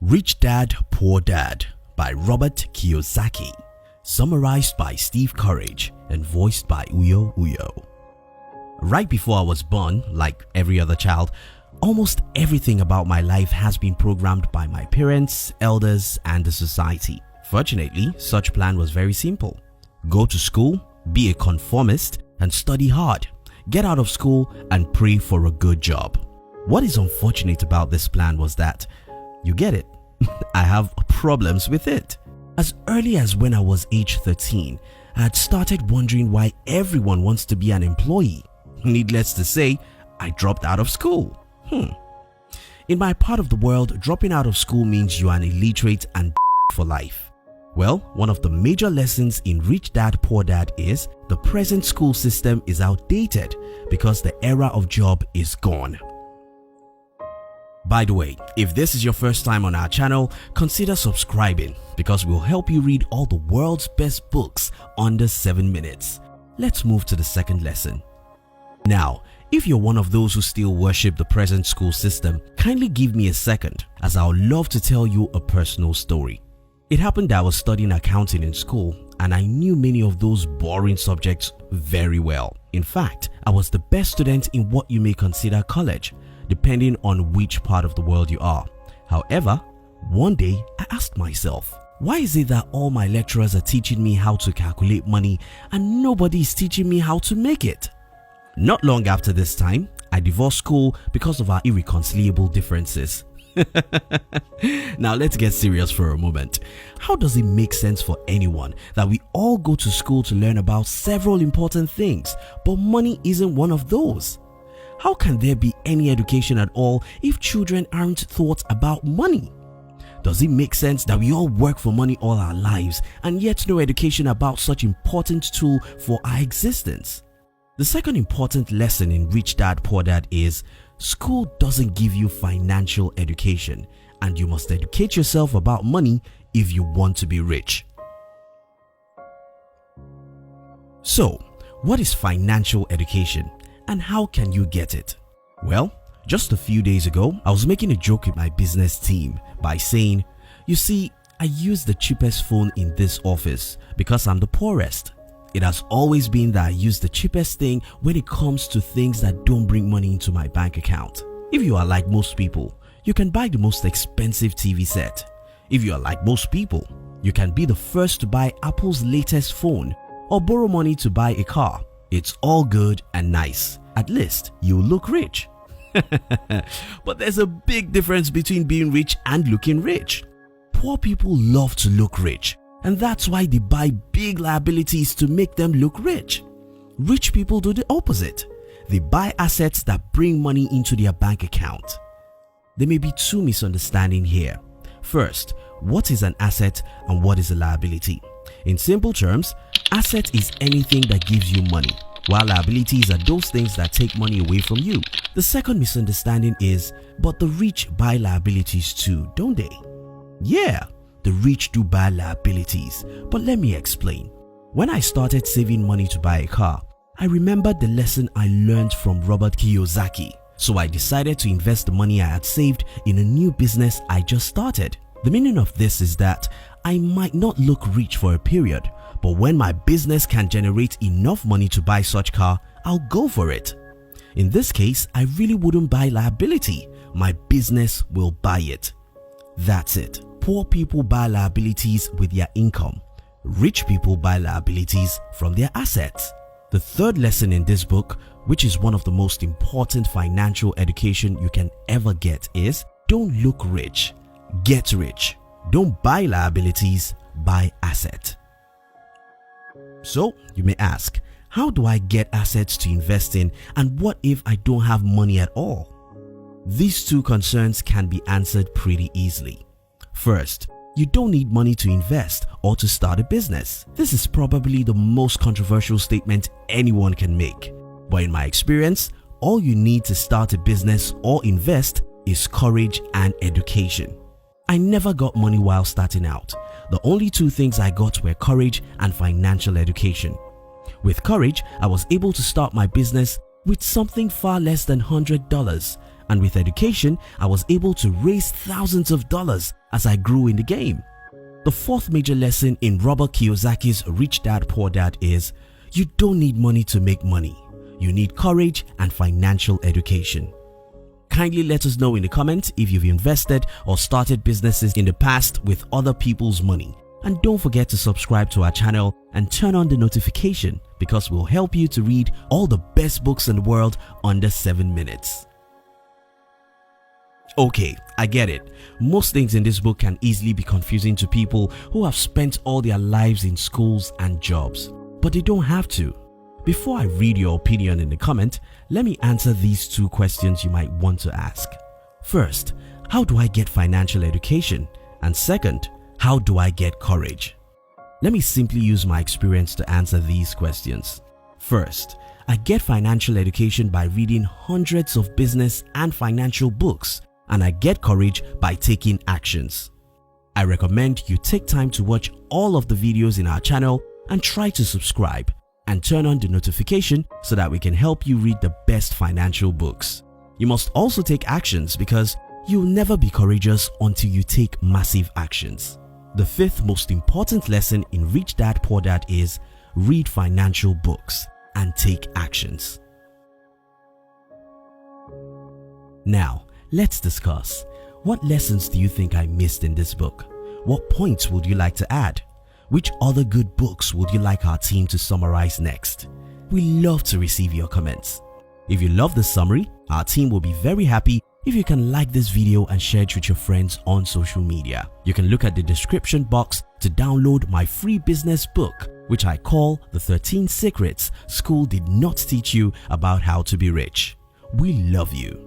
Rich Dad, Poor Dad by Robert Kiyosaki, summarized by Steve Courage and voiced by Uyo Uyo. Right before I was born, like every other child, almost everything about my life has been programmed by my parents, elders, and the society. Fortunately, such plan was very simple. Go to school, be a conformist, and study hard. Get out of school and pray for a good job. What is unfortunate about this plan was that, you get it, I have problems with it. As early as when I was age 13, I had started wondering why everyone wants to be an employee. Needless to say, I dropped out of school. In my part of the world, dropping out of school means you are an illiterate and for life. Well, one of the major lessons in Rich Dad Poor Dad is the present school system is outdated because the era of job is gone. By the way, if this is your first time on our channel, consider subscribing because we'll help you read all the world's best books under 7 minutes. Let's move to the second lesson. Now, if you're one of those who still worship the present school system, kindly give me a second as I would love to tell you a personal story. It happened that I was studying accounting in school and I knew many of those boring subjects very well. In fact, I was the best student in what you may consider college, depending on which part of the world you are. However, one day I asked myself, why is it that all my lecturers are teaching me how to calculate money and nobody is teaching me how to make it? Not long after this time, I divorced school because of our irreconcilable differences. Now let's get serious for a moment. How does it make sense for anyone that we all go to school to learn about several important things, but money isn't one of those? How can there be any education at all if children aren't taught about money? Does it make sense that we all work for money all our lives and yet no education about such important tool for our existence? The second important lesson in Rich Dad Poor Dad is school doesn't give you financial education and you must educate yourself about money if you want to be rich. So, what is financial education and how can you get it? Well, just a few days ago, I was making a joke with my business team by saying, you see, I use the cheapest phone in this office because I'm the poorest. It has always been that I use the cheapest thing when it comes to things that don't bring money into my bank account. If you are like most people, you can buy the most expensive TV set. If you are like most people, you can be the first to buy Apple's latest phone or borrow money to buy a car. It's all good and nice. At least you look rich. But there's a big difference between being rich and looking rich. Poor people love to look rich, and that's why they buy big liabilities to make them look rich. Rich people do the opposite. They buy assets that bring money into their bank account. There may be two misunderstandings here. First, what is an asset and what is a liability? In simple terms, asset is anything that gives you money, while liabilities are those things that take money away from you. The second misunderstanding is, but the rich buy liabilities too, don't they? Yeah, the rich do buy liabilities, but let me explain. When I started saving money to buy a car, I remembered the lesson I learned from Robert Kiyosaki. So I decided to invest the money I had saved in a new business I just started. The meaning of this is that I might not look rich for a period, but when my business can generate enough money to buy such car, I'll go for it. In this case, I really wouldn't buy liability. My business will buy it. That's it. Poor people buy liabilities with their income. Rich people buy liabilities from their assets. The third lesson in this book, which is one of the most important financial education you can ever get, is don't look rich, get rich. Don't buy liabilities, buy asset. So you may ask, how do I get assets to invest in, and what if I don't have money at all? These two concerns can be answered pretty easily. First, you don't need money to invest or to start a business. This is probably the most controversial statement anyone can make. But in my experience, all you need to start a business or invest is courage and education. I never got money while starting out. The only two things I got were courage and financial education. With courage, I was able to start my business with something far less than $100. And with education, I was able to raise thousands of dollars as I grew in the game. The fourth major lesson in Robert Kiyosaki's Rich Dad Poor Dad is you don't need money to make money. You need courage and financial education. Kindly let us know in the comments if you've invested or started businesses in the past with other people's money. And don't forget to subscribe to our channel and turn on the notification because we'll help you to read all the best books in the world under 7 minutes. Okay, I get it. Most things in this book can easily be confusing to people who have spent all their lives in schools and jobs, but they don't have to. Before I read your opinion in the comment, let me answer these 2 questions you might want to ask. First, how do I get financial education? And second, how do I get courage? Let me simply use my experience to answer these questions. First, I get financial education by reading hundreds of business and financial books, and I get courage by taking actions. I recommend you take time to watch all of the videos in our channel and try to subscribe and turn on the notification so that we can help you read the best financial books. You must also take actions because you'll never be courageous until you take massive actions. The 5th most important lesson in Rich Dad Poor Dad is read financial books and take actions. Now, let's discuss. What lessons do you think I missed in this book? What points would you like to add? Which other good books would you like our team to summarize next? We love to receive your comments. If you love this summary, our team will be very happy if you can like this video and share it with your friends on social media. You can look at the description box to download my free business book, which I call The 13 Secrets School Did Not Teach You About How to Be Rich. We love you.